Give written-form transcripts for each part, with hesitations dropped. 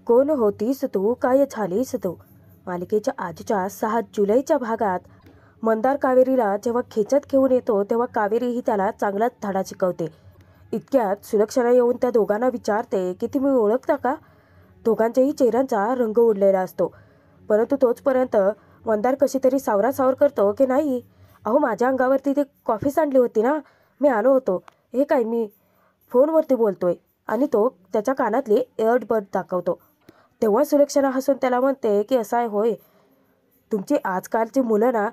कोण होतीस तू, काय झालीस तू मालिकेच्या आजच्या 6 जुलैच्या भागात मंदार कावेरीला जेव्हा खेचत घेऊन येतो तेव्हा कावेरीही त्याला चांगलाच धडा शिकवते. इतक्यात सुलक्षणा येऊन त्या दोघांना विचारते की तुम्ही ओळखता का. दोघांच्याही चेहऱ्यांचा रंग उडलेला असतो, परंतु तोचपर्यंत मंदार कशी तरी सावरासावर करतो की नाही, अहो माझ्या अंगावरती ते कॉफी सांडली होती ना, मी आलो होतो. हे काय, मी फोनवरती बोलतोय. आणि तो त्याच्या कानातली एअरबड दाखवतो. तेव्हा सुलक्षणा हसून त्याला म्हणते की असं आहे होय, तुमची आजकालची मुलं ना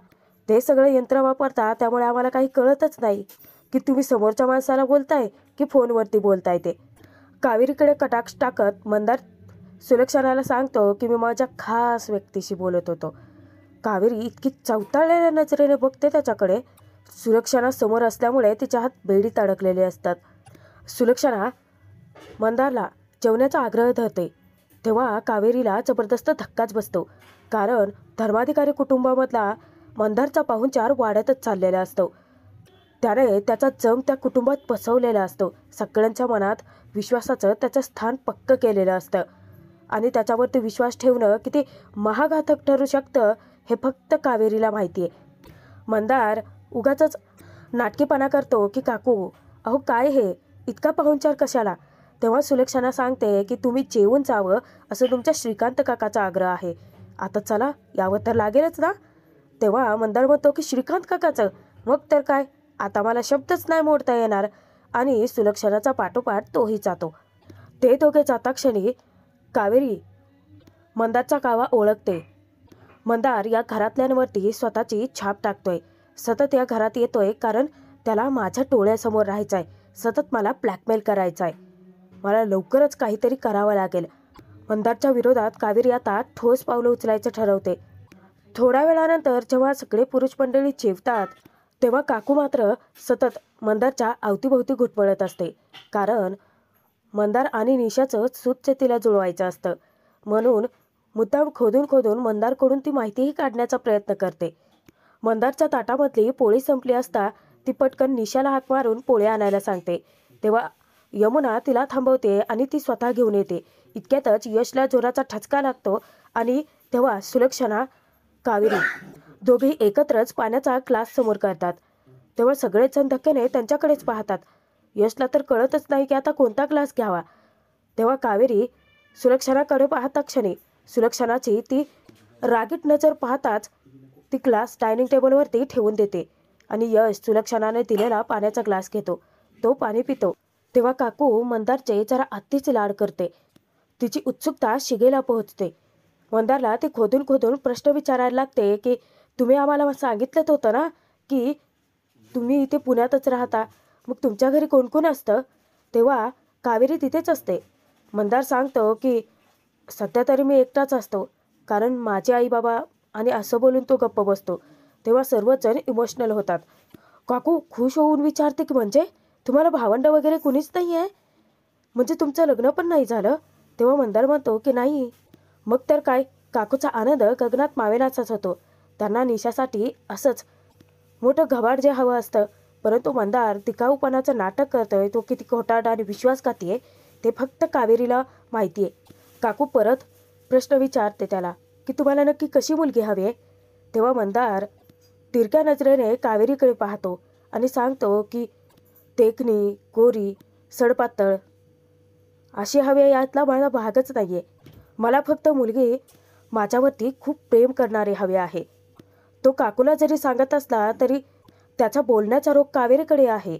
ते सगळं यंत्र वापरतात, त्यामुळे आम्हाला काही कळतच नाही की तुम्ही समोरच्या माणसाला बोलताय की फोनवरती बोलताय. ते कावेरीकडे कटाक्ष टाकत मंदार सुलक्षणाला सांगतो की मी माझ्या खास व्यक्तीशी बोलत होतो. कावेरी इतकी चवताळलेल्या नजरेने बघते त्याच्याकडे. सुलक्षणा समोर असल्यामुळे तिच्या हात बेडीत अडकलेले असतात. सुलक्षणा मंदारला जेवण्याचा आग्रह धरते तेव्हा कावेरीला जबरदस्त धक्काच बसतो, कारण धर्माधिकारी कुटुंबामधला मंदारचा पाहुणचार वाढतच चाललेला असतो. त्याने त्याचा जम त्या कुटुंबात बसवलेला असतो. सगळ्यांच्या मनात विश्वासाचं त्याचं स्थान पक्क केलेलं असतं आणि त्याच्यावरती विश्वास ठेवणं किती महाघातक ठरू शकतं हे फक्त कावेरीला माहिती आहे. मंदार उगाचच नाटकीपणा करतो की काकू अहो काय हे, इतका पाहुणचार कशाला. तेव्हा सुलक्षणा सांगते की तुम्ही जेवून जावं असं तुमच्या श्रीकांत काकाचा आग्रह आहे. आता चला, यावं तर लागेलच ना. तेव्हा मंदार म्हणतो की श्रीकांत काकाचं, मग तर काय, आता मला शब्दच नाही मोडता येणार. आणि सुलक्षणाचा पाठोपाठ तोही जातो. ते दोघे जाता क्षणी कावेरी मंदारचा कावा ओळखते. मंदार या घरातल्यांवरती स्वतःची छाप टाकतोय. सतत या घरात येतोय कारण त्याला माझ्या टोळ्यासमोर राहायचं आहे. सतत मला ब्लॅकमेल करायचं आहे. मला लवकरच काहीतरी करावं लागेल. मंदारच्या विरोधात कावेरी आता ठोस पावलं उचलायचं ठरवते. थोड्या वेळानंतर जेव्हा सगळे पुरुष मंडळी जेवतात तेव्हा काकू मात्र सतत मंदारच्या अवतीभोवती घुटमळत असते, कारण मंदार आणि निशाचं सूत तिला जुळवायचं असतं. म्हणून मुद्दाम खोदून खोदून मंदारकडून ती माहितीही काढण्याचा प्रयत्न करते. मंदारच्या ताटामधली पोळी संपली असता ती पटकन निशाला हाक मारून पोळी आणायला सांगते. तेव्हा यमुना तिला थांबवते आणि ती स्वतः घेऊन येते. इतक्यातच यशला जोराचा ठचका लागतो आणि तेव्हा सुलक्षणा कावेरी दोघेही एकत्रच पाण्याचा ग्लास समोर करतात. तेव्हा सगळेच जण धक्क्याने त्यांच्याकडेच पाहतात. यशला तर कळतच नाही की आता कोणता ग्लास घ्यावा. तेव्हा कावेरी सुलक्षणाकडे पाहता क्षणी सुलक्षणाची ती रागीट नजर पाहताच ती ग्लास डायनिंग टेबलवरती ठेवून देते आणि यश सुलक्षणाने दिलेला पाण्याचा ग्लास घेतो. तो पाणी पितो. तेव्हा काकू मंदारचे जरा अतिच लाड करते. तिची उत्सुकता शिगेला पोहोचते. मंदारला ती खोदून खोदून प्रश्न विचारायला लागते की तुम्ही आम्हाला सांगितलं होतं ना की तुम्ही इथे पुण्यातच राहता, मग तुमच्या घरी कोण कोण असतं. तेव्हा कावेरी तिथेच असते. मंदार सांगतो की सध्या तरी मी एकटाच असतो, कारण माझे आई बाबा, आणि असं बोलून तो गप्प बसतो. तेव्हा सर्वजण इमोशनल होतात. काकू खुश होऊन विचारते की म्हणजे तुम्हाला भावंड वगैरे कुणीच नाही आहे, म्हणजे तुमचं लग्न पण नाही झालं. तेव्हा मंदार म्हणतो की नाही. मग तर काय, काकूचा आनंद गगनात मावेनाचाच होतो. त्यांना निशासाठी असंच मोठं घबाड जे हवं असतं, परंतु मंदार टिकाऊपणाचं नाटक करतोय. तो किती खोटारडा आणि विश्वासघाती आहे ते फक्त कावेरीला माहिती आहे. काकू परत प्रश्न विचारते त्याला की तुम्हाला नक्की कशी मुलगी हवी आहे. तेव्हा मंदार तिरक्या नजरेने कावेरीकडे पाहतो आणि सांगतो की देखणी, गोरी, सडपातळ अशी हवी आहे, यातला माझा भागच नाही आहे. मला फक्त मुलगी माझ्यावरती खूप प्रेम करणारी हवी आहे. तो काकूला जरी सांगत असला तरी त्याचा बोलण्याचा रोग कावेरीकडे आहे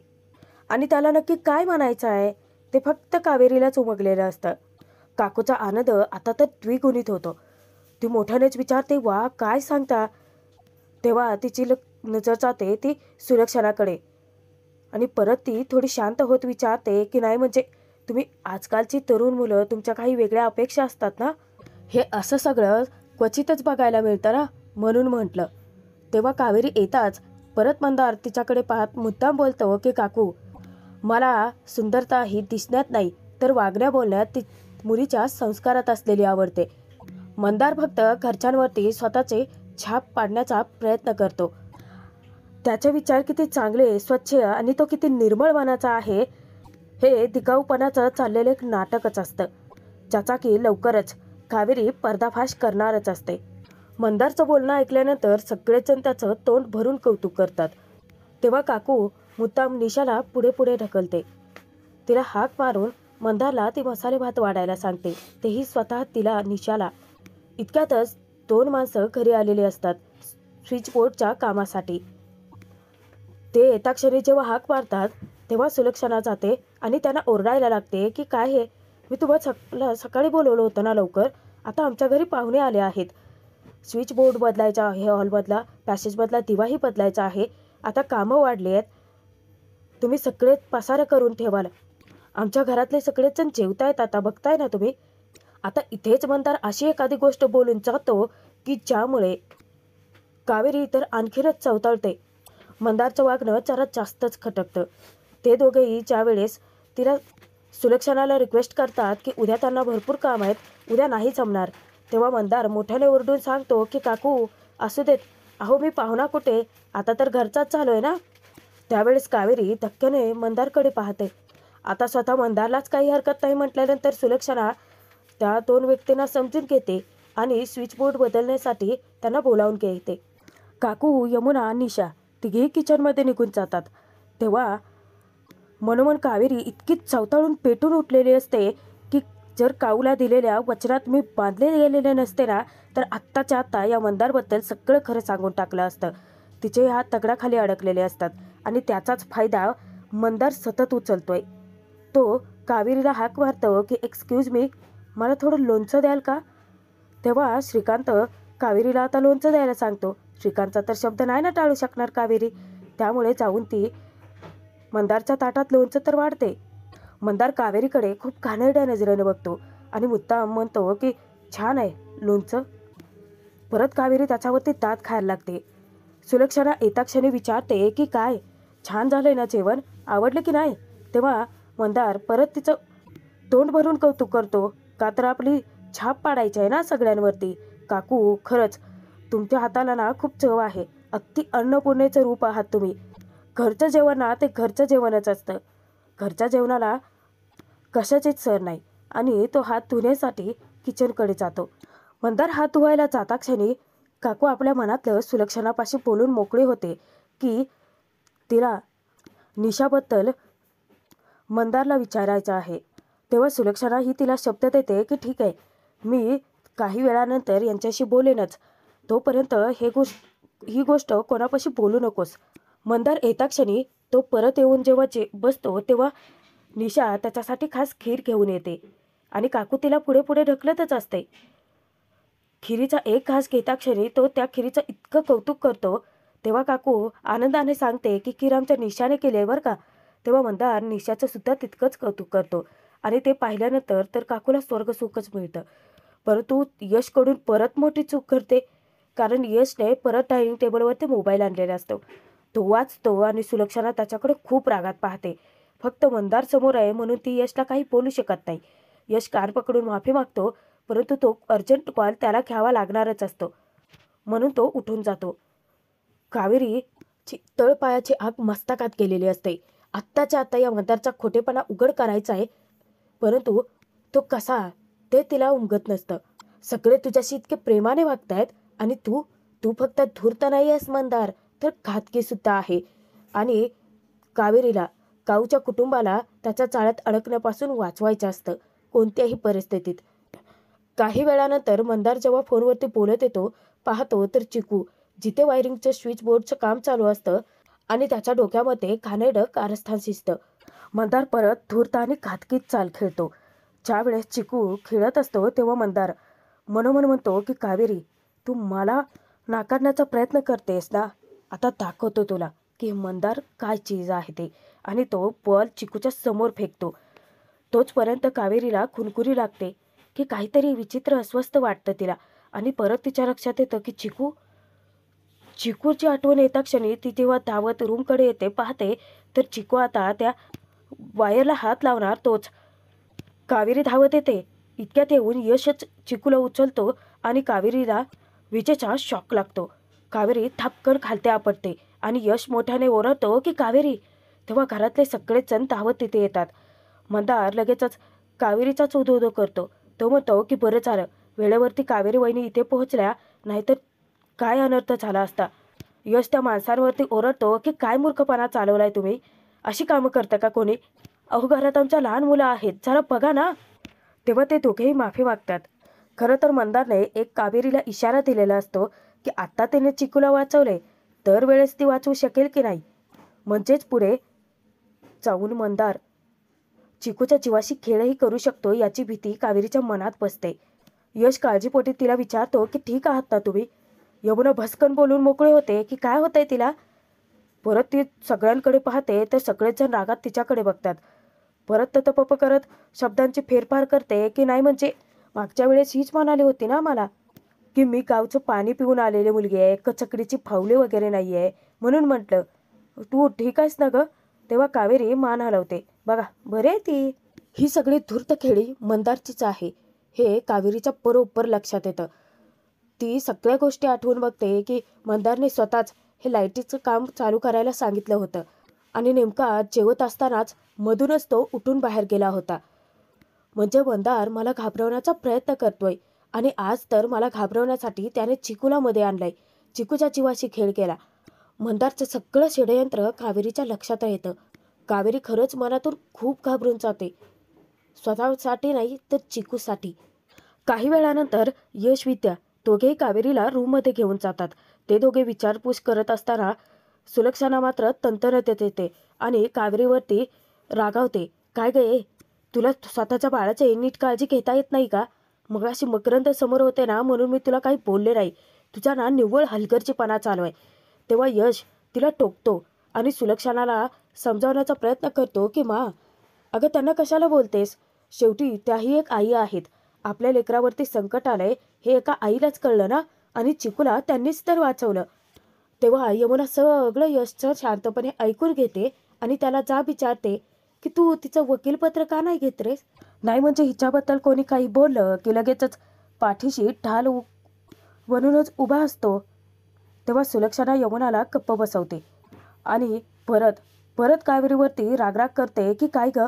आणि त्याला नक्की काय म्हणायचं आहे ते फक्त कावेरीलाच उमगलेलं असतं. काकूचा आनंद आता तर द्विगुणित होतो. ती मोठ्यानेच विचारते, वा काय सांगता. तेव्हा तिची नजर जाते ती सुलक्षणाकडे आणि परत ती थोडी शांत होत विचारते की नाही म्हणजे तुम्ही आजकालची तरुण मुलं, तुमच्या काही वेगळ्या अपेक्षा असतात ना, हे असं सगळं क्वचितच बघायला मिळतं ना, म्हणून म्हटलं. तेव्हा कावेरी येताच परत मंदार तिच्याकडे पाहत मुद्दाम बोलतो की काकू मला सुंदरता ही दिसण्यात नाही तर वागण्या बोलण्यात ती मुलीच्या संस्कारात असलेली आवडते. मंदार फक्त घरच्यांवरती स्वतःचे छाप पाडण्याचा प्रयत्न करतो. त्याचे विचार किती चांगले, स्वच्छ आणि तो किती निर्मळ मनाचा आहे हे दिखाऊपणाचं चाललेलं एक नाटकच असतं, ज्याचा की लवकरच कावेरी पर्दाफाश करणारच असते. मंदारचं बोलणं ऐकल्यानंतर सगळेजण त्याचं तोंड भरून कौतुक करतात. तेव्हा काकू मुद्दाम निशाला पुढे पुढे ढकलते. तिला हाक मारून मंदारला ती मसाले भात वाढायला सांगते, तेही स्वतः तिला निशाला. इतक्यातच 2 माणसं घरी आलेली असतात स्विचबोर्डच्या कामासाठी. ते येताक्षणी जेव्हा हाक मारतात तेव्हा सुलक्षणा जाते आणि त्यांना ओरडायला लागते की काय हे, मी तुम्हाला सकाळी बोलवलं होतं ना लवकर, आता आमच्या घरी पाहुणे आले आहेत. स्विचबोर्ड बदलायचा आहे, हॉलमधला पॅसेजमधला दिवाही बदलायचा आहे, आता कामं वाढली आहेत, तुम्ही सगळे पसारा करून ठेवाल. आमच्या घरातले सगळेजण जेवतायत, आता बघताय ना तुम्ही. आता इथेच मंदार अशी एखादी गोष्ट बोलून जातो की ज्यामुळे कावेरी तर आणखीनच चवताळते. मंदारचं वागणं जरा जास्तच खटकतं. ते दोघेही ज्या वेळेस तिला सुलक्षणाला रिक्वेस्ट करतात की उद्या त्यांना भरपूर काम आहेत, उद्या नाही जमणार, तेव्हा मंदार मोठ्याने ओरडून सांगतो की काकू असू देत, अहो मी पाहुणा कुठे, आता तर घरचाच झालोय ना. त्यावेळेस कावेरी धक्क्याने मंदारकडे पाहते. आता स्वतः मंदारलाच काही हरकत नाही म्हटल्यानंतर सुलक्षणा त्या 2 व्यक्तींना समजून घेते आणि स्विचबोर्ड बदलण्यासाठी त्यांना बोलावून घेते. काकू, यमुना, निशा तिघेही किचनमध्ये निघून जातात. तेव्हा मनोमन कावेरी इतकीच चवताळून पेटून उठलेली असते की जर काऊला दिलेल्या वचनात मी बांधले गेलेले नसते ना, तर आत्ताच्या आत्ता या मंदारबद्दल सगळं खरं सांगून टाकलं असतं. तिचे हात तगडाखाली अडकलेले असतात आणि त्याचाच फायदा मंदार सतत उचलतोय. तो कावेरीला हाक मारतो की एक्सक्यूज मी, मला थोडं लोणचं द्याल का. तेव्हा श्रीकांत कावेरीला आता लोणचं द्यायला सांगतो. श्रीकांतचा तर शब्द नाही ना टाळू शकणार कावेरी, त्यामुळे जाऊन ती मंदारच्या ताटात लोणचं तर वाढते. मंदार कावेरीकडे खूप घाणेरड्या नजरेने बघतो आणि मुद्दाम म्हणतो की छान आहे लोणचं. परत कावेरी त्याच्यावरती दात खायला लागते. सुलक्षणा येताक्षणी विचारते की काय छान झालंय ना जेवण, आवडलं की नाही. तेव्हा मंदार परत तिचं तोंड भरून कौतुक करतो, का तर आपली छाप पाडायची आहे ना सगळ्यांवरती. काकू खरंच तुमच्या हाताला ना खूप चव आहे, अगदी अन्नपूर्णेचं रूप आहात तुम्ही. घरचं जेवण ना ते घरचं जेवणच असतं, घरच्या जेवणाला कशाचीच सर नाही. आणि तो हात धुण्यासाठी किचनकडे जातो. मंदार हात धुवायला जाता क्षणी काकू आपल्या मनातलं सुलक्षणापाशी बोलून मोकळी होते की तिला निशाबद्दल मंदारला विचारायचं आहे. तेव्हा सुलक्षणा ही तिला शब्द देते की ठीक आहे, मी काही वेळानंतर यांच्याशी बोलेनच, तोपर्यंत ही गोष्ट कोणापाशी बोलू नकोस. मंदार येताक्षणी तो परत येऊन जेव्हा बसतो तेव्हा निशा त्याच्यासाठी खास खीर घेऊन येते आणि काकू तिला पुढे पुढे ढकलतच असते. खिरीचा एक घास घेताक्षणी तो त्या खिरीचं इतकं कौतुक करतो. तेव्हा काकू आनंदाने सांगते की खीर आमच्या निशाने केली आहे बरं का. तेव्हा मंदार निशाचं सुद्धा तितकंच कौतुक करतो आणि ते पाहिल्यानंतर तर काकूला स्वर्गसुखच मिळतं. परंतु यशकडून परत मोठी चूक करते, कारण यशने परत डायनिंग टेबलवरती मोबाईल आणलेला असतो. तो वाचतो आणि सुलक्षणा त्याच्याकडे खूप रागात पाहते. फक्त मंदार समोर आहे म्हणून ती यशला काही बोलू शकत नाही. यश कान पकडून माफी मागतो, परंतु तो अर्जंट कॉल त्याला घ्यावा लागणारच असतो म्हणून तो उठून जातो. कावेरीची तळपायाची आग मस्तकात गेलेली असते. आत्ताच्या आत्ता या मंदारचा खोटेपणा उघड करायचा आहे, परंतु तो कसा ते तिला उमगत नसतं. सगळे तुझ्याशी इतके प्रेमाने वागतायत आणि तू फक्त धूर्त नाही आहेस मंदार, तर घातकी सुद्धा आहे. आणि कावेरीला, काऊच्या कुटुंबाला त्याच्या जाळ्यात अडकण्यापासून वाचवायचं असतं कोणत्याही परिस्थितीत. काही वेळानंतर मंदार जेव्हा फोनवरती बोलत येतो पाहतो तर चिकू जिथे वायरिंगचं स्विचबोर्डचं काम चालू असतं आणि त्याच्या डोक्यामध्ये घाणेरडं कारस्थान शिजतं. मंदार परत धूर्त आणि घातकीत चाल खेळतो. ज्या वेळेस चिकू खेळत असतो तेव्हा मंदार मनोमन म्हणतो की कावेरी, तू मला नाकारण्याचा प्रयत्न करतेस ना, आता दाखवतो तुला की मंदार काय चीज आहे ते. आणि तो बॉल चिकूच्या समोर फेकतो. तोचपर्यंत कावेरीला खुनकुरी लागते की काहीतरी विचित्र अस्वस्थ वाटतं तिला आणि परत तिच्या लक्षात येतं की चिकूची आठवण येता क्षणी ती जेव्हा धावत रूमकडे येते पाहते तर चिकू आता त्या वायरला हात लावणार तोच. कावेरी धावत येते. इतक्यात येऊन यशच चिकूला उचलतो आणि कावेरीला विजेचा शॉक लागतो. कावेरी थपकन खालते आपटते आणि यश मोठ्याने ओरडतो की कावेरी. तेव्हा घरातले सगळेच जण धावत तिथे येतात. मंदार लगेचच कावेरीचाच उदो करतो. तो म्हणतो की बरं झालं वेळेवरती कावेरी वहिनी इथे पोहोचल्या, नाहीतर काय अनर्थ झाला असता. यश त्या माणसांवरती ओरडतो की काय मूर्खपणा चालवलाय तुम्ही, अशी कामं करता का कोणी? अहो घरात आमच्या लहान मुलं आहेत, जरा बघा ना. तेव्हा ते दोघेही माफी मागतात. खरं तर मंदारने एक कावेरीला इशारा दिलेला असतो की आत्ता त्याने चिकूला वाचवले तर वेळेस ती वाचवू शकेल की नाही. म्हणजेच पुढे जाऊन मंदार चिकूच्या जीवाशी खेळही करू शकतो याची भीती कावेरीच्या मनात बसते. यश काळजीपोटी तिला विचारतो की ठीक आहात ना तुम्ही? यमुना भस्कन बोलून मोकळे होते की काय होतंय तिला. परत ती सगळ्यांकडे पाहते तर सगळेच जण रागात तिच्याकडे बघतात. परत ततपप करत शब्दांची फेरफार करते की नाही म्हणजे मागच्या वेळेस हीच म्हणाली होती ना मला की मी गावचं पाणी पिऊन आलेली मुलगी आहे, कचकडीची फावले वगैरे नाही आहे, म्हणून म्हटलं तू ठीक आहेस ना ग. तेव्हा कावेरी मान हलवते. बघा बरे आहे ती. ही सगळी धूर्त खेळी मंदारचीच आहे हे कावेरीच्या बरोबर लक्षात येतं. ती सगळ्या गोष्टी आठवून बघते की मंदारने स्वतःच हे लाईटीचं काम चालू करायला सांगितलं होतं आणि नेमका जेवत असतानाच मधूनच तो उठून बाहेर गेला होता. म्हणजे मंदार मला घाबरवण्याचा प्रयत्न करतोय आणि आज तर मला घाबरवण्यासाठी त्याने चिकूला मध्ये आणलंय, चिकूच्या जीवाशी खेळ केला. मंदारचं सगळं षडयंत्र कावेरीच्या लक्षात येतं. कावेरी खरंच मनातून खूप घाबरून जाते, स्वतःसाठी नाही तर चिकूसाठी. काही वेळानंतर यश विद्या दोघेही कावेरीला रूममध्ये घेऊन जातात. ते दोघे विचारपूस करत असताना सुलक्षणा मात्र तंतनत येते आणि कावेरीवरती रागावते. काय गे, तुला स्वतःच्या बाळाची नीट काळजी घेता येत नाही का? मगाशी मकरंद समोर होते ना म्हणून मी तुला काही बोलले नाही. तुझा ना निव्वळ हलगर्जीपणा चालू आहे. तेव्हा यश तिला टोकतो आणि सुलक्षणाला समजावण्याचा प्रयत्न करतो की मा, अगं त्यांना कशाला बोलतेस? शेवटी त्याही एक आई आहेत. आपल्या लेकरावरती संकट आलंय हे एका आईलाच कळलं ना, आणि चिकूला त्यांनीच तर वाचवलं. तेव्हा यमुना सगळं यशचं शांतपणे ऐकून घेते आणि त्याला जा विचारते की तू तिचं वकीलपत्र का नाही घेत रेस? नाही म्हणजे हिच्याबद्दल कोणी काही बोललं की लगेचच पाठीशी ढाल बनूनच उभा असतो. तेव्हा सुलक्षणा यमुनाला गप्प बसवते आणि परत परत कावेरीवरती रागराग करते की काय ग,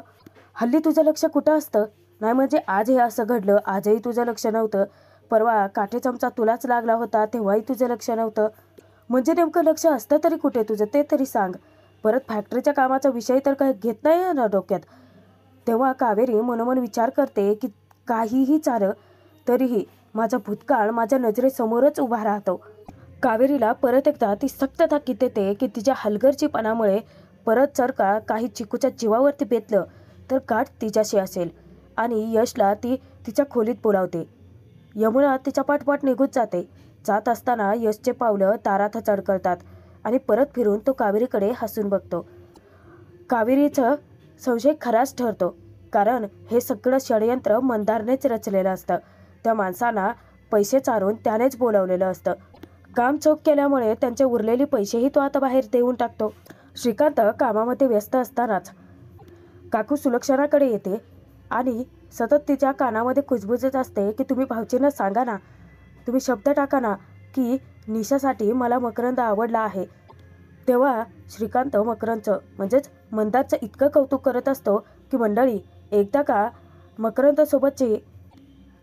हल्ली तुझं लक्ष कुठं असतं? नाही म्हणजे आज हे असं घडलं, आजही तुझं लक्ष नव्हतं. परवा काठे चमचा तुलाच लागला होता तेव्हाही तुझं लक्ष नव्हतं. म्हणजे नेमकं लक्ष असतं तरी कुठे तुझं ते तरी सांग. परत फॅक्टरीच्या कामाचा विषय तर काही घेत नाही ना डोक्यात. तेव्हा कावेरी मनोमन विचार करते की काहीही चालं तरीही माझा भूतकाळ माझ्या नजरेसमोरच उभा राहतो. कावेरीला परत एकदा ती सक्त ताकीद देते की तिच्या हलगर्जीपणामुळे परत जर का काही चिकूच्या जीवावरती बेतलं तर गाठ तिच्याशी असेल. आणि यशला ती तिच्या खोलीत बोलावते. यमुना तिच्या पाठपाठ निघून जाते. जात असताना यशचे पावलं दारात चढकळतात आणि परत फिरून तो कावेरीकडे हसून बघतो. कावेरीचं संशय खराच ठरतो, कारण हे सगळं षडयंत्र मंदारनेच रचलेलं असतं. त्या माणसांना पैसे चारून त्यानेच बोलावलेलं असतं. काम चोख केल्यामुळे त्यांचे उरलेले पैसेही तो आता बाहेर देऊन टाकतो. श्रीकांत कामामध्ये व्यस्त असतानाच काकू सुलक्षणाकडे येते आणि सतत तिच्या कानामध्ये कुजबुजत असते की तुम्ही भाऊजींना सांगा ना, तुम्ही शब्द टाका ना की निशासाठी मला मकरंद आवडला आहे. तेव्हा श्रीकांत मकरंदचं म्हणजेच मंदारचं इतकं कौतुक करत असतो की मंडळी, एकदा का मकरंदसोबतची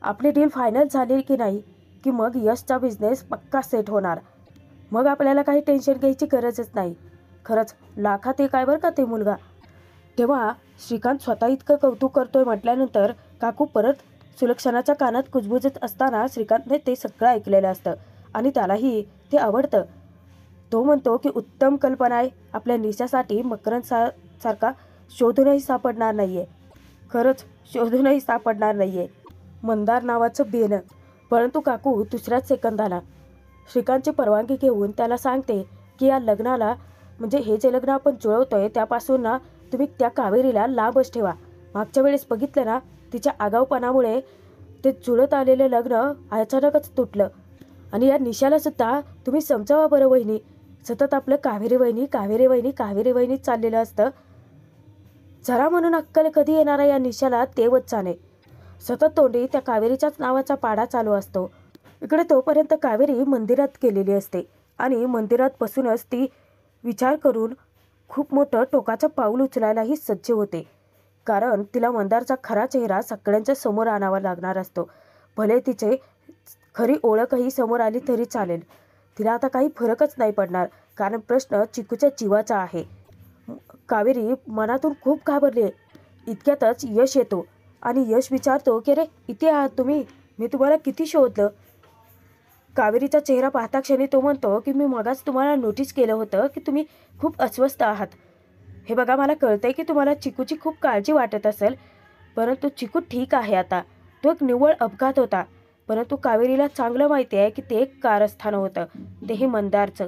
आपली डील फायनल झाली की नाही की मग यशचा बिझनेस पक्का सेट होणार. मग आपल्याला काही टेन्शन घ्यायची गरजच नाही. खरंच लाखात एक आहे बरं का ते मुलगा. तेव्हा श्रीकांत स्वतः इतकं कौतुक करतोय म्हटल्यानंतर काकू परत सुलक्षणाच्या कानात कुजबुजत असताना श्रीकांतने ते सगळं ऐकलेलं असतं आणि त्यालाही ते आवडतं. तो म्हणतो की उत्तम कल्पना आहे, आपल्या निशासाठी मकरंद सारखा शोधूनही सापडणार नाहीये. खरंच शोधूनही सापडणार नाहीये मंदार नावाचं बेनं. परंतु काकू दुसऱ्याच सेकंदाला श्रीकांतची परवानगी घेऊन त्याला सांगते की या लग्नाला म्हणजे हे जे लग्न आपण जुळवतोय त्यापासून ना तुम्ही त्या कावेरीला लांबच ठेवा. मागच्या वेळेस बघितलं ना, तिच्या आगाऊपणामुळे ते जुळत आलेलं लग्न अचानकच तुटलं. आणि या निशाला सुद्धा तुम्ही समजावा बरं वहिनी. सतत आपलं कावेरी वहिनी कावेरी वहिनी कावेरी वहिनी चाललेलं असतं. जरा म्हणून अक्कल कधी येणार या निशाला तेवच जाणे. सतत तोंडी त्या कावेरीच्याच नावाचा पाडा चालू असतो. इकडे तोपर्यंत कावेरी मंदिरात गेलेली असते आणि मंदिरात बसूनच ती विचार करून खूप मोठं टोकाचं पाऊल उचलायलाही सज्ज होते. कारण तिला मंदारचा खरा चेहरा सगळ्यांच्या समोर आणावा लागणार असतो. भले तिचे खरी ओळखही समोर आली तरी चालेल. तिला आता काही फरकच नाही पडणार, कारण प्रश्न चिकूच्या जीवाचा आहे. कावेरी मनातून खूप घाबरली. इतक्यातच यश येतो आणि यश विचारतो की अरे इथे आहात तुम्ही, मी तुम्हाला किती शोधलं. कावेरीचा चेहरा पाहता क्षणी तो म्हणतो की मी मगाच तुम्हाला नोटीस केलं होतं की तुम्ही खूप अस्वस्थ आहात. हे बघा, मला कळतंय की तुम्हाला चिकूची खूप काळजी वाटत असेल, परंतु चिकू ठीक आहे आता. तो एक निव्वळ अपघात होता. परंतु कावेरीला चांगलं माहिती आहे की ते एक कारस्थान होतं, तेही मंदारचं.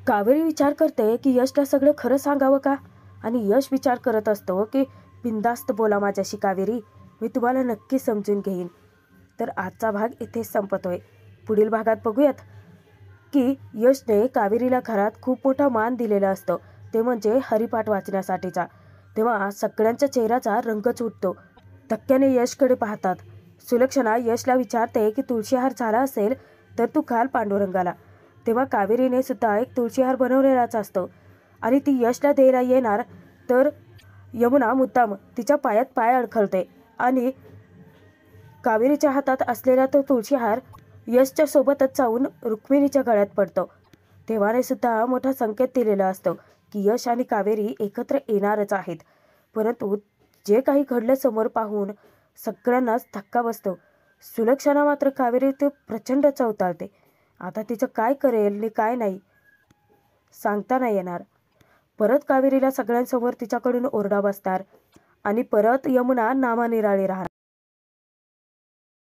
कावेरी विचार करते की यशला सगळं खरं सांगावं का, आणि यश विचार करत असतो की बिंदास्त बोला माझ्याशी कावेरी, मी तुम्हाला नक्की समजून घेईन. तर आजचा भाग इथेच संपतोय. पुढील भागात बघूयात की यशने कावेरीला घरात खूप मोठा मान दिलेला असतो, ते म्हणजे हरिपाठ वाचण्यासाठीचा. तेव्हा सगळ्यांच्या चेहऱ्याचा रंगच उठतो. धक्क्याने यशकडे पाहतात. सुलक्षणा यशला विचारते की तुळशीहार झाला असेल तर तू घाल पांडुरंगाला. तेव्हा कावेरीने सुद्धा एक तुळशीहार बनवलेलाच असतो आणि ती यशला द्यायला येणार तर यमुना मुद्दाम तिच्या पायात पाय अडखळते आणि कावेरीच्या हातात असलेला तो तुळशीहार यशच्या सोबतच जाऊन रुक्मिणीच्या गळ्यात पडतो. देवाने सुद्धा मोठा संकेत दिलेला असतो की यश आणि कावेरी एकत्र येणारच आहेत. परंतु जे काही घडलं समोर पाहून सगळ्यांनाच धक्का बसतो. सुलक्षणा मात्र कावेरी ते प्रचंड चवताळते. आता तिचं काय करेल आणि काय नाही सांगता नाही येणार. परत कावेरीला सगळ्यांसमोर तिच्याकडून ओरडा बसणार आणि परत यमुना नामानिराळी राहणार.